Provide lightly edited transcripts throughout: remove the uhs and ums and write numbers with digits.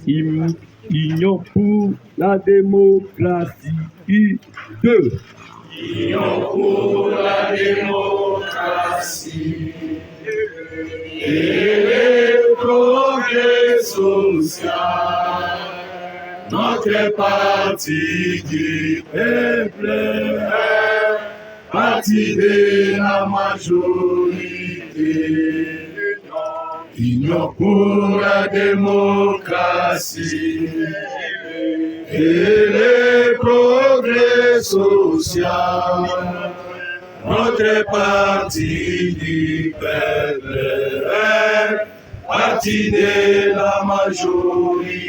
Union pour la démocratie. 2. Union pour la démocratie et le progrès social. Notre parti du peuple, parti de la majorité. Union pour la démocratie et le progrès social. Notre parti du peuple, parti de la majorité.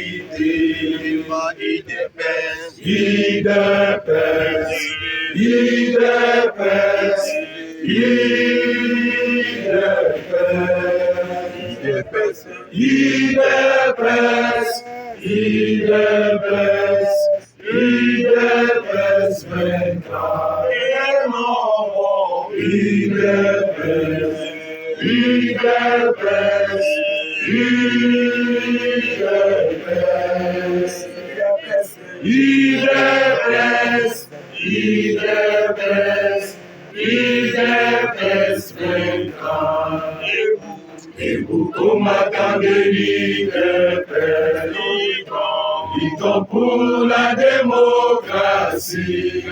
Pour la démocratie,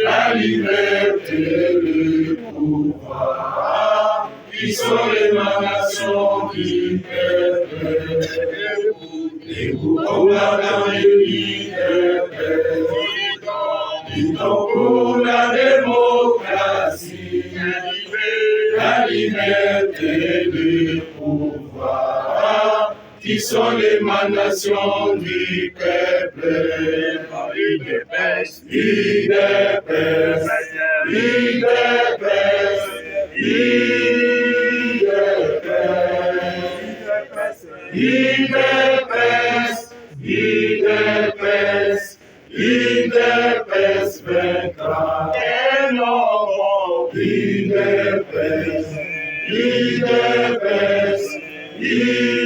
la liberté, le pouvoir, qui sont l'émanation du peuple. Debout comme la pour la démocratie, la liberté, le pouvoir, qui sont l'émanation du peuple. UDPS, UDPS, UDPS, UDPS, UDPS, UDPS 24. Et non, UDPS, UDPS, UDPS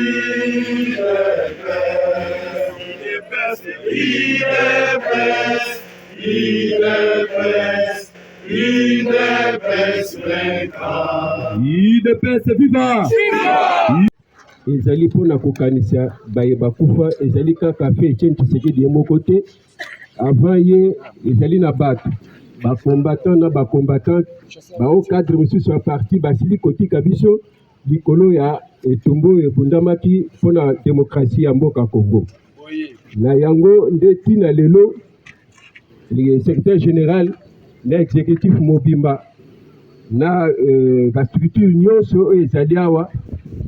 viva! Ezali pona kokanisa baye bakufa ezali kaka fe Etienne Tshisekedi ye moko te avant ye ezali na bato bacombattant na bacombattant bao cadre mosusu ya parti basili kotika biso likolo ya etumbu ebundamaki mpona demokrasi ya mboka Congo. Na yango nde tina lelo le secrétaire général na exécutif mobimba na ba structure nyonso oyo ezali awa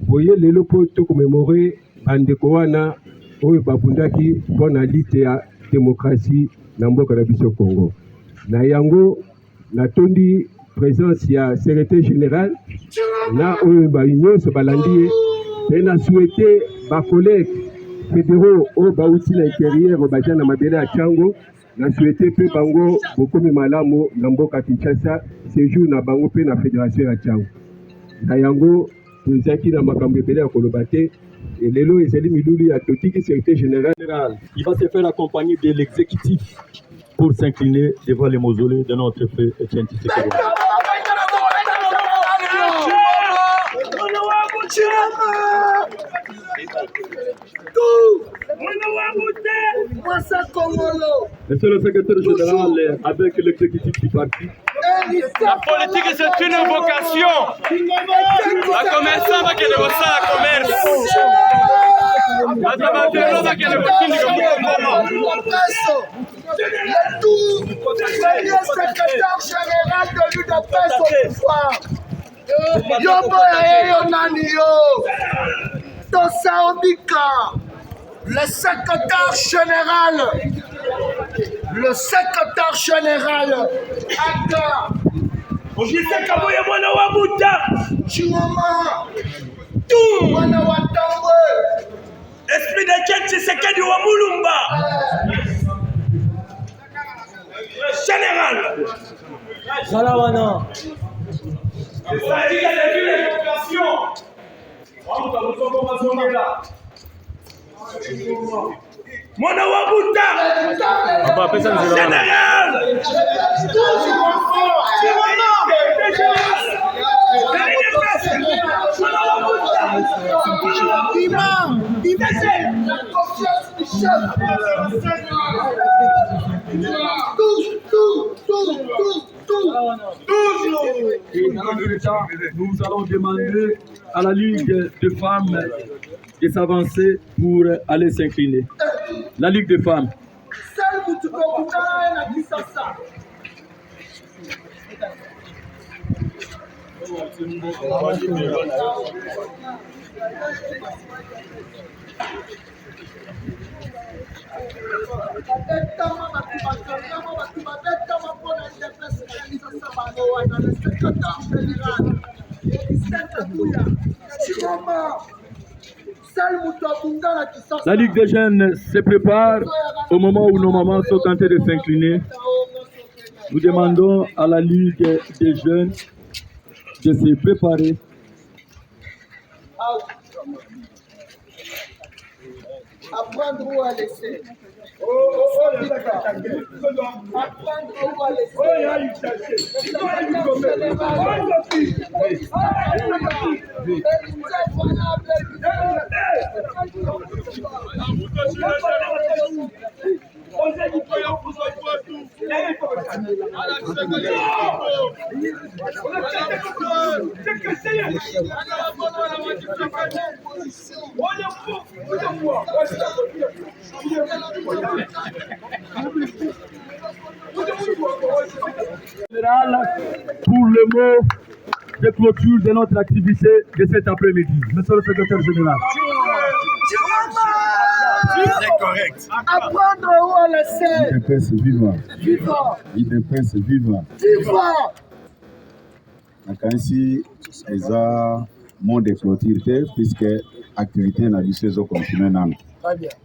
boye lelo po to commémorer bandeko wana oyo babundaki mpona lite ya démocratie na mboka na biso Congo. Na yango natondi présence ya secrétaire général na oyo ba nyonso balandi ye pe na souhaiter ba collègues fédéraux oyo bauti na intérieur baja na mabele ya Tchango na souhaiter pe bango bokomi malamu na mboka Kinshasa séjour na bango pe na fédération ya Tchango. Na yango tozaki na makambo ebele ya koloba te et lelo ezali milulu ya totiki secrétaire général. Il va se faire accompagner de l'exécutif pour s'incliner devant le mausolée de notre frère Etienne Tshisekedi. Monsieur le secrétaire général, avec l'exécutif du parti. La politique, c'est une vocation. La commerçant va qu'elle va ça, la commerce. La tabaterie va qu'elle va secrétaire général de l'UDPS au pouvoir. Yobo Ayo Nanio. Tosa Obika. Le secrétaire général Aka Kaboya mwana wa Buddha Chimama tout mwana wa Tambwe esprit de Etienne Tshisekedi wa Mulumba général Salawana c'est ça dit qu'il y a une éducation on va là Mwana Wabuta, général. Et dans l'état, nous allons demander à la Ligue de femmes de s'avancer pour aller s'incliner. La Ligue de femmes. La Ligue des jeunes se prépare au moment où nos mamans sont en train de s'incliner. Nous demandons à la Ligue des jeunes de se préparer. Apprendre ou à laisser. Apprendre ou à laisser. Pour le mot de clôture de notre activité de cet après-midi. Monsieur le secrétaire général. C'est correct. Apprendre ou à laisser. IDPS vivant. Vivant. IDPS vivant. Vivant. Nakansi eza monde de clôture puisque activité na biso continue nan.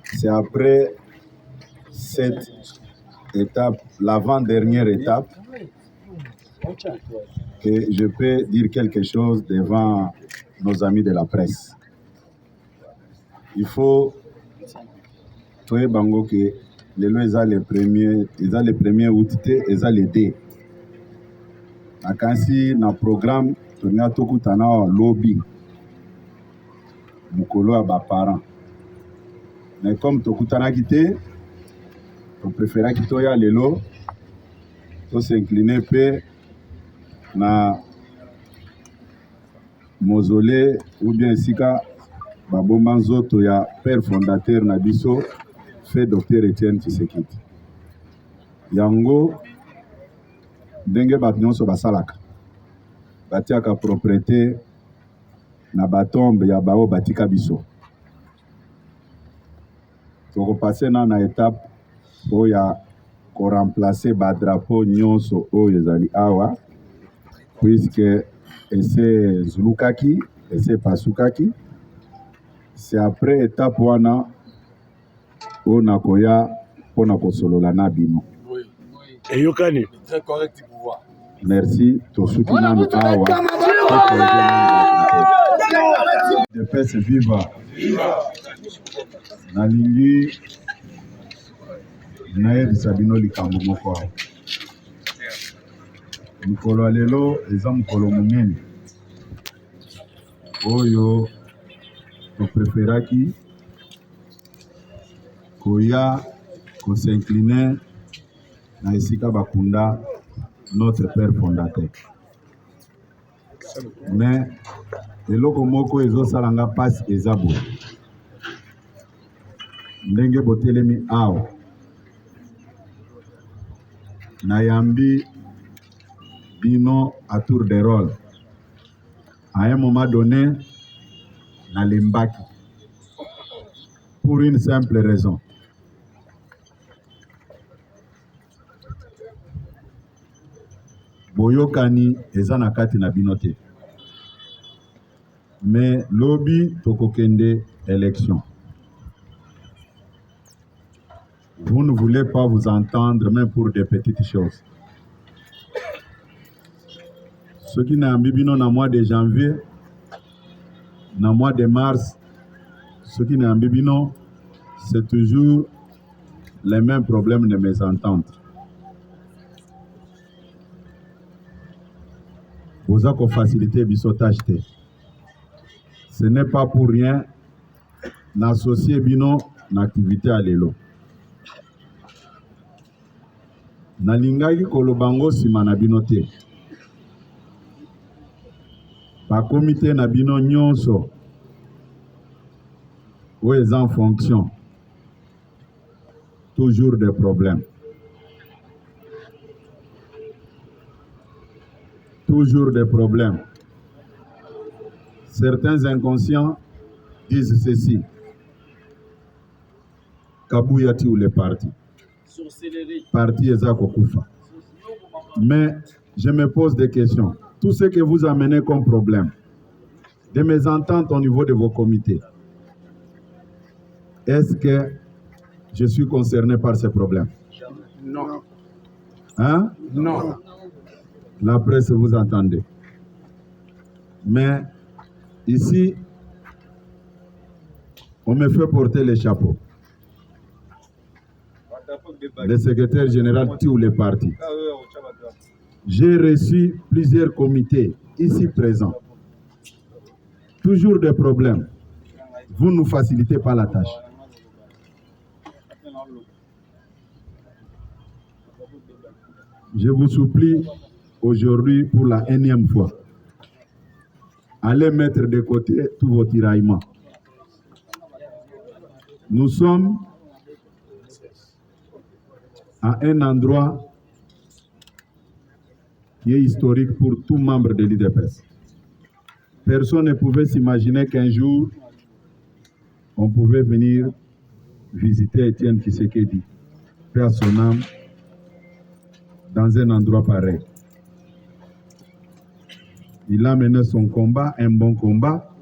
C'est après cette étape, l'avant-dernière étape, que je peux dire quelque chose devant nos amis de la presse. Il faut trouver bango que les lois les premiers août et les D. Nakansi na programme tonia tokutana lobby mukolo ya ba parents. Mais comme tokutana kité, on préféra kito ya lelo to s'incliner pe na mausolée ou bien sika babomba nzoto ya père fondateur na biso fait Dr Etienne Tshisekedi. Yango ndenge bato nyonso basalaka batiaka propriété na batombe ya bao batika biso. Tokopase na étape oya ko remplacer ba drapeau nyonso oyo ezali awa puisque ese zulukaki ese pasukaki. C'est après étape wana on a koya pona kosolola na bino. Et Yokani. Très correct pouvoir. Merci tosuki nanu awa. De pese viva. Nalingi nayebisa bino likambo moko awa. Mokolo ya lelo eza mokolo monene oyo topreferaki koya kos'incliner na esika bakunda notre père fondateur. Mais eloko moko ezosalanga pasi eza boye ndenge botelemi awa nayambi bino à tour de rôle. À un moment donné nalembaki pour une simple raison. Boyokani eza na kati na bino te. Mais lobby tokokende élection. Vous ne voulez pas vous entendre même pour des petites choses. Ce qui n'a bino na mois de janvier, na mois de mars, ce qui n'a bino c'est toujours les mêmes problèmes de mésentente. Vous avez facilité bisotage. Ce n'est pas pour rien d'associer bino l'activité à l'élo. Nalingaki kolobango sima na bino te. Ba comité na bino nyonso où ils en fonction. Toujours des problèmes. Toujours des problèmes. Certains inconscients disent ceci. Kabouyati ou les partis. Parti Ezako Koufa. Mais je me pose des questions. Tout ce que vous amenez comme problème, de mésententes au niveau de vos comités, est-ce que je suis concerné par ces problèmes? Non. Hein? Non. La presse, vous entendez. Mais ici, on me fait porter les chapeaux. Le secrétaire général tous les partis. J'ai reçu plusieurs comités ici présents. Toujours des problèmes. Vous ne nous facilitez pas la tâche. Je vous supplie aujourd'hui pour la énième fois, allez mettre de côté tous vos tiraillements. Nous sommes à un endroit qui est historique pour tout membre de l'IDPS. Personne ne pouvait s'imaginer qu'un jour, on pouvait venir visiter Étienne Tshisekedi, paix à son âme, dans un endroit pareil. Il a mené son combat, un bon combat.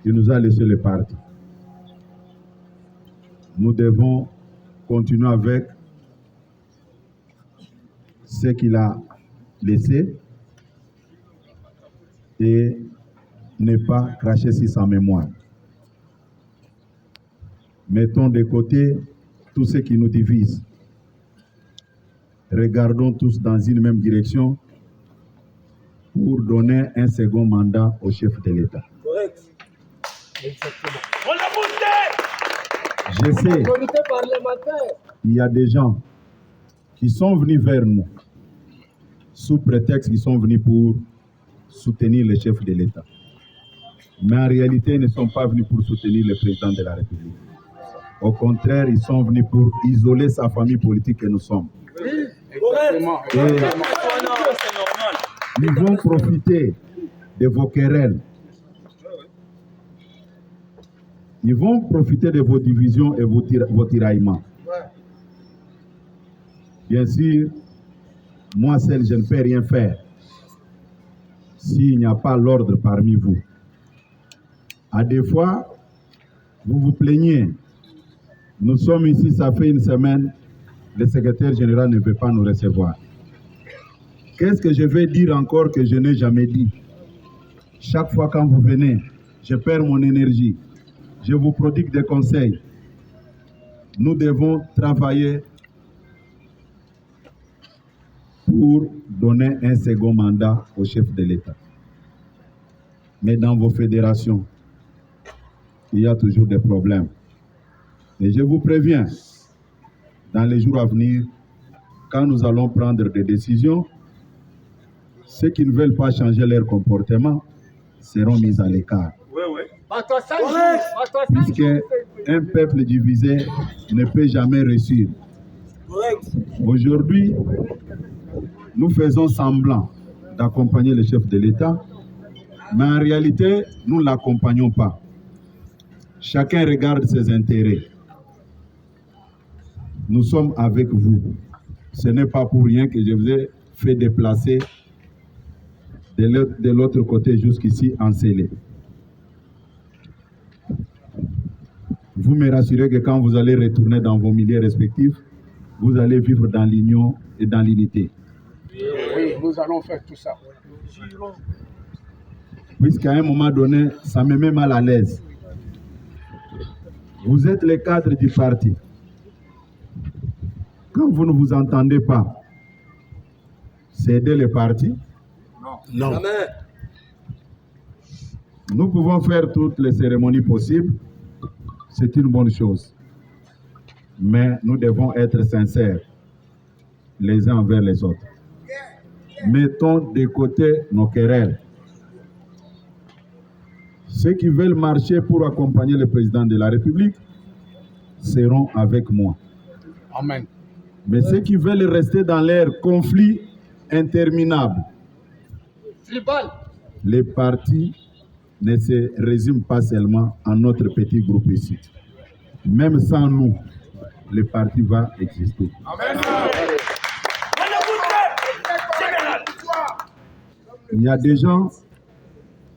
Il nous a laissé le parti. Nous devons continuer avec ce qu'il a laissé et ne pas cracher sur sa mémoire. Mettons de côté tout ce qui nous divise. Regardons tous dans une même direction pour donner un second mandat au chef de l'État. Correct. Exactement. On l'a boosté. Je sais, Comité parlementaire. il y a des gens qui sont venus vers nous sous prétexte qu'ils sont venus pour soutenir le chef de l'État. Mais en réalité, ils ne sont pas venus pour soutenir le président de la République. Au contraire, ils sont venus pour isoler sa famille politique que nous sommes. Exactement. Et ils vont profiter de vos querelles. Ils vont profiter de vos divisions et vos tiraillements. Bien sûr, moi seul, je ne peux rien faire s'il n'y a pas l'ordre parmi vous. À des fois, vous vous plaignez. Nous sommes ici, ça fait une semaine, le secrétaire général ne veut pas nous recevoir. Qu'est-ce que je vais dire encore que je n'ai jamais dit? Chaque fois quand vous venez, je perds mon énergie. Je vous prodigue des conseils. Nous devons travailler pour donner un second mandat au chef de l'État. Mais dans vos fédérations, il y a toujours des problèmes. Et je vous préviens, dans les jours à venir, quand nous allons prendre des décisions, ceux qui ne veulent pas changer leur comportement seront mis à l'écart. Puisque un peuple divisé ne peut jamais réussir. Aujourd'hui, nous faisons semblant d'accompagner le chef de l'État, mais en réalité, nous ne l'accompagnons pas. Chacun regarde ses intérêts. Nous sommes avec vous. Ce n'est pas pour rien que je vous ai fait déplacer de l'autre côté jusqu'ici en scellé. Vous me rassurez que quand vous allez retourner dans vos milieux respectifs, vous allez vivre dans l'union et dans l'unité. Oui, nous allons faire tout ça. Puisqu'à un moment donné, ça me met mal à l'aise. Vous êtes les cadres du parti. Quand vous ne vous entendez pas, c'est aider le parti? Non. Nous pouvons faire toutes les cérémonies possibles. C'est une bonne chose. Mais nous devons être sincères les uns envers les autres. Mettons de côté nos querelles. Ceux qui veulent marcher pour accompagner le président de la République seront avec moi. Amen. Mais ceux qui veulent rester dans leur conflit interminable, les partis ne se résument pas seulement à notre petit groupe ici. Même sans nous, le parti va exister. Amen. Il y a des gens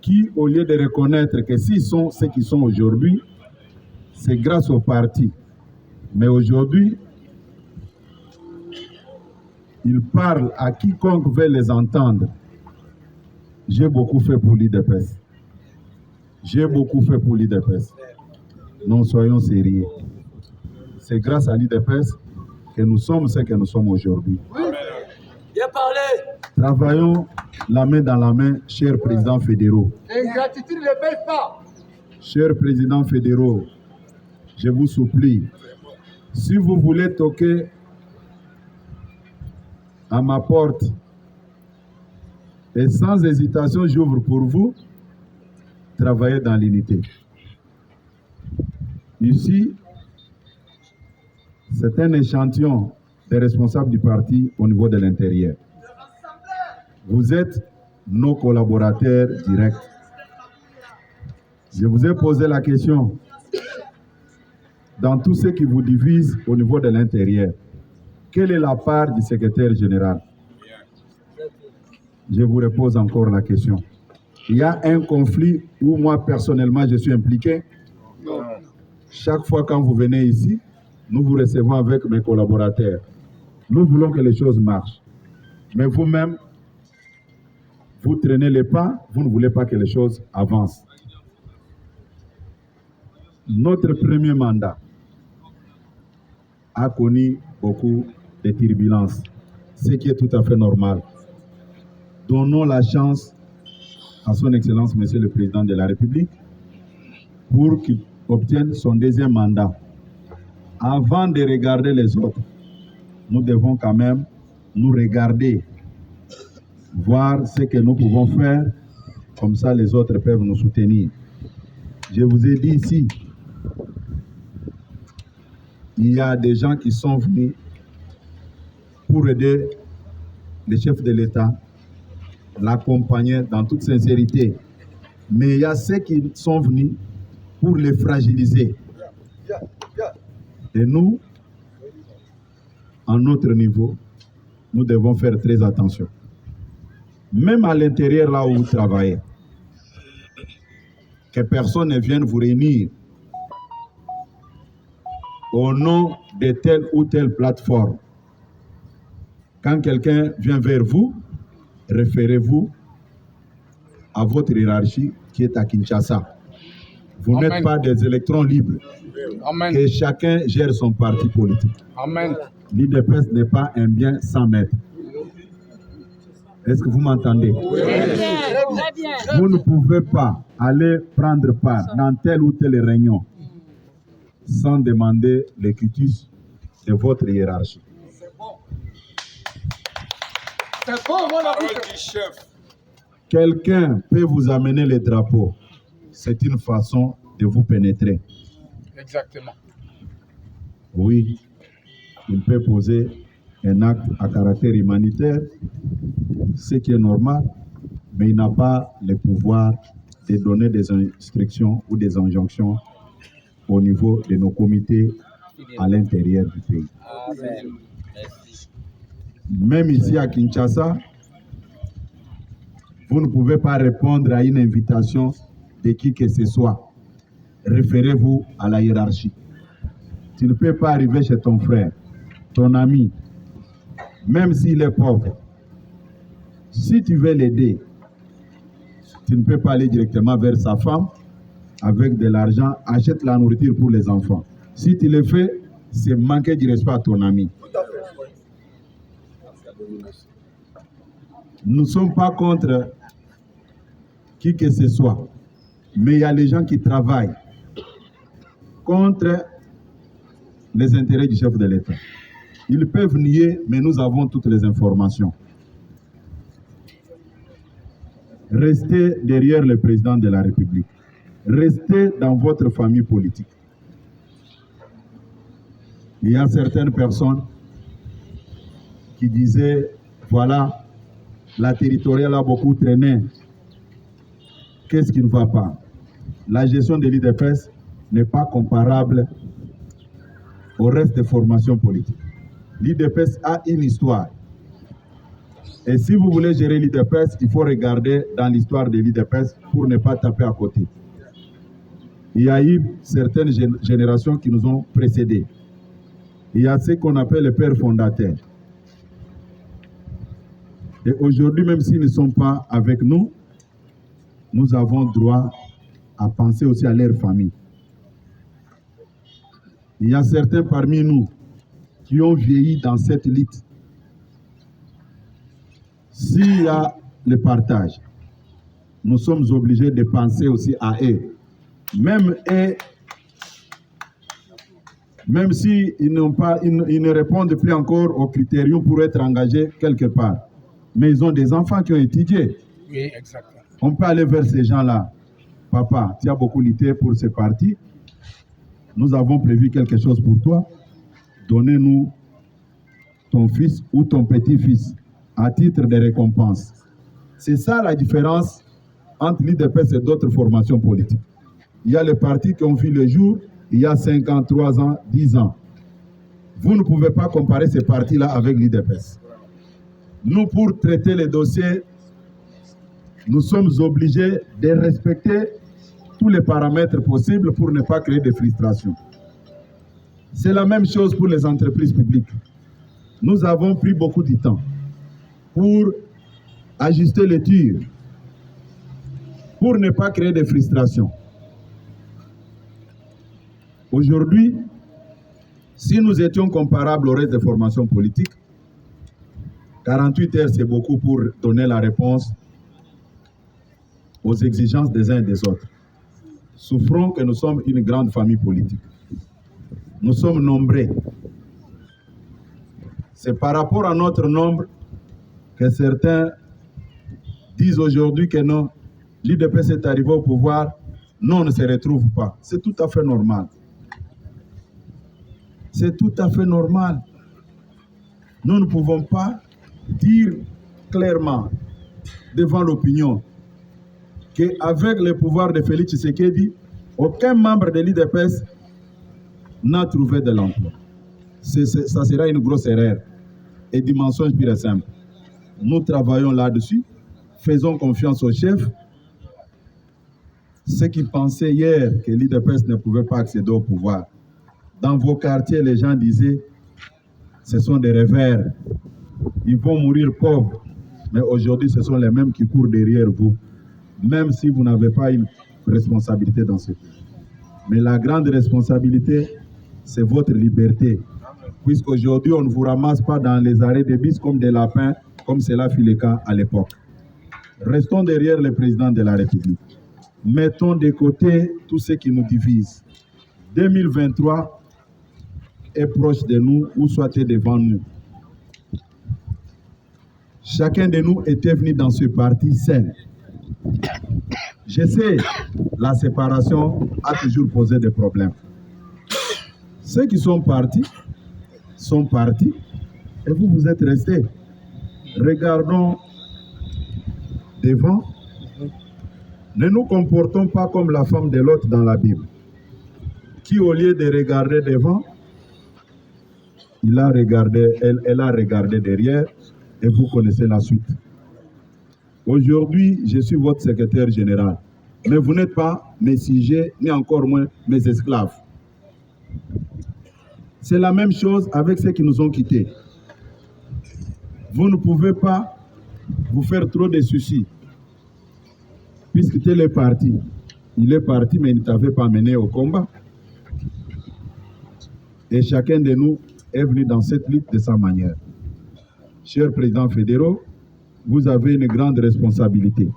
qui, au lieu de reconnaître que s'ils sont ceux qui sont aujourd'hui, c'est grâce au parti. Mais aujourd'hui, ils parlent à quiconque veut les entendre. J'ai beaucoup fait pour l'IDPS. J'ai beaucoup fait pour l'IDPS. Non, soyons sérieux. C'est grâce à l'IDPS que nous sommes ce que nous sommes aujourd'hui. Bien parlé. Travaillons la main dans la main, chers présidents fédéraux. L'ingratitude ne paye pas. Chers présidents fédéraux, je vous supplie, si vous voulez toquer à ma porte, et sans hésitation, j'ouvre pour vous, travaillez dans l'unité. Ici, c'est un échantillon des responsables du parti au niveau de l'intérieur. Vous êtes nos collaborateurs directs. Je vous ai posé la question, dans tout ce qui vous divise au niveau de l'intérieur, quelle est la part du secrétaire général? Je vous repose encore la question. Il y a un conflit où moi personnellement je suis impliqué? Non. Chaque fois quand vous venez ici, nous vous recevons avec mes collaborateurs. Nous voulons que les choses marchent. Mais vous-même, vous traînez les pas, vous ne voulez pas que les choses avancent. Notre premier mandat a connu beaucoup de turbulences, ce qui est tout à fait normal. Donnons la chance à son Excellence, Monsieur le Président de la République, pour qu'il obtienne son deuxième mandat. Avant de regarder les autres, nous devons quand même nous regarder, voir ce que nous pouvons faire, comme ça les autres peuvent nous soutenir. Je vous ai dit ici, il y a des gens qui sont venus pour aider le chef de l'État, l'accompagner dans toute sincérité. Mais il y a ceux qui sont venus pour les fragiliser. Et nous, à notre niveau, nous devons faire très attention. Même à l'intérieur, là où vous travaillez, que personne ne vienne vous réunir au nom de telle ou telle plateforme. Quand quelqu'un vient vers vous, référez-vous à votre hiérarchie qui est à Kinshasa. Vous n'êtes pas des électrons libres. Amen. Que chacun gère son parti politique. Amen. L'IDPS n'est pas un bien sans maître. Est-ce que vous m'entendez? Oui. Très bien. Vous ne pouvez pas aller prendre part dans telle ou telle réunion sans demander le quitus de votre hiérarchie. C'est bon, moi la parole du chef. Quelqu'un peut vous amener les drapeaux. C'est une façon de vous pénétrer. Exactement. Oui, il peut poser un acte à caractère humanitaire, ce qui est normal, mais il n'a pas le pouvoir de donner des instructions ou des injonctions au niveau de nos comités à l'intérieur du pays. Amen. Même ici à Kinshasa, vous ne pouvez pas répondre à une invitation de qui que ce soit. Référez-vous à la hiérarchie. Tu ne peux pas arriver chez ton frère, ton ami, même s'il est pauvre. Si tu veux l'aider, tu ne peux pas aller directement vers sa femme, avec de l'argent, achète la nourriture pour les enfants. Si tu le fais, c'est manquer du respect à ton ami. Nous ne sommes pas contre qui que ce soit, mais il y a les gens qui travaillent contre les intérêts du chef de l'État. Ils peuvent nier, mais nous avons toutes les informations. Restez derrière le président de la République. Restez dans votre famille politique. Il y a certaines personnes qui disaient, voilà, la territoriale a beaucoup traîné. Qu'est-ce qui ne va pas? La gestion de l'IDPS n'est pas comparable au reste des formations politiques. L'IDPS a une histoire. Et si vous voulez gérer l'IDPS, il faut regarder dans l'histoire de l'IDPS pour ne pas taper à côté. Il y a eu certaines générations qui nous ont précédés. Il y a ce qu'on appelle les pères fondateurs. Et aujourd'hui, même s'ils ne sont pas avec nous, nous avons droit à penser aussi à leur famille. Il y a certains parmi nous qui ont vieilli dans cette lutte. S'il y a le partage, nous sommes obligés de penser aussi à eux. Même eux, même s'ils ils ne répondent plus encore aux critériums pour être engagés quelque part. Mais ils ont des enfants qui ont étudié. Oui, exactement. On peut aller vers ces gens-là. Papa, tu as beaucoup lutté pour ce parti. Nous avons prévu quelque chose pour toi. Donnez-nous ton fils ou ton petit-fils à titre de récompense. C'est ça la différence entre l'IDPS et d'autres formations politiques. Il y a les partis qui ont vu le jour il y a 5 ans, 3 ans, 10 ans. Vous ne pouvez pas comparer ces partis-là avec l'IDPS. Nous, pour traiter les dossiers, nous sommes obligés de respecter tous les paramètres possibles pour ne pas créer de frustration. C'est la même chose pour les entreprises publiques. Nous avons pris beaucoup de temps pour ajuster les tirs, pour ne pas créer de frustration. Aujourd'hui, si nous étions comparables au reste des formations politiques, 48 heures, c'est beaucoup pour donner la réponse aux exigences des uns et des autres. Souffrons que nous sommes une grande famille politique. Nous sommes nombreux. C'est par rapport à notre nombre que certains disent aujourd'hui que non, l'IDPS est arrivé au pouvoir, non, on ne se retrouve pas. C'est tout à fait normal. C'est tout à fait normal. Nous ne pouvons pas dire clairement devant l'opinion qu'avec le pouvoir de Félix Tshisekedi, aucun membre de l'IDPS n'a trouvé de l'emploi. Ça sera une grosse erreur et du mensonge pur et simple. Nous travaillons là-dessus, faisons confiance au chef. Ceux qui pensaient hier que l'IDPS ne pouvait pas accéder au pouvoir, dans vos quartiers, les gens disaient ce sont des rêveurs, ils vont mourir pauvres. Mais aujourd'hui, ce sont les mêmes qui courent derrière vous, même si vous n'avez pas une responsabilité dans ce pays. Mais la grande responsabilité, c'est votre liberté. Puisqu'aujourd'hui, on ne vous ramasse pas dans les arrêts de bus comme des lapins, comme cela fut le cas à l'époque. Restons derrière le président de la République. Mettons de côté tout ce qui nous divise. 2023 est proche de nous ou soit est devant nous. Chacun de nous était venu dans ce parti seul. Je sais, la séparation a toujours posé des problèmes. Ceux qui sont partis et vous êtes restés. Regardons devant. Ne nous comportons pas comme la femme de Lot dans la Bible, qui au lieu de regarder devant, elle a regardé derrière, et vous connaissez la suite. Aujourd'hui, je suis votre secrétaire général, mais vous n'êtes pas mes sujets, ni encore moins mes esclaves. C'est la même chose avec ceux qui nous ont quittés. Vous ne pouvez pas vous faire trop de soucis, puisque tel est parti. il est parti, mais il ne t'avait pas mené au combat. Et chacun de nous est venu dans cette lutte de sa manière. Chers présidents fédéraux, vous avez une grande responsabilité.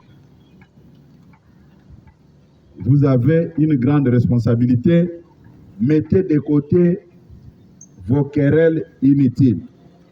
Vous avez une grande responsabilité. Mettez de côté vos querelles inutiles.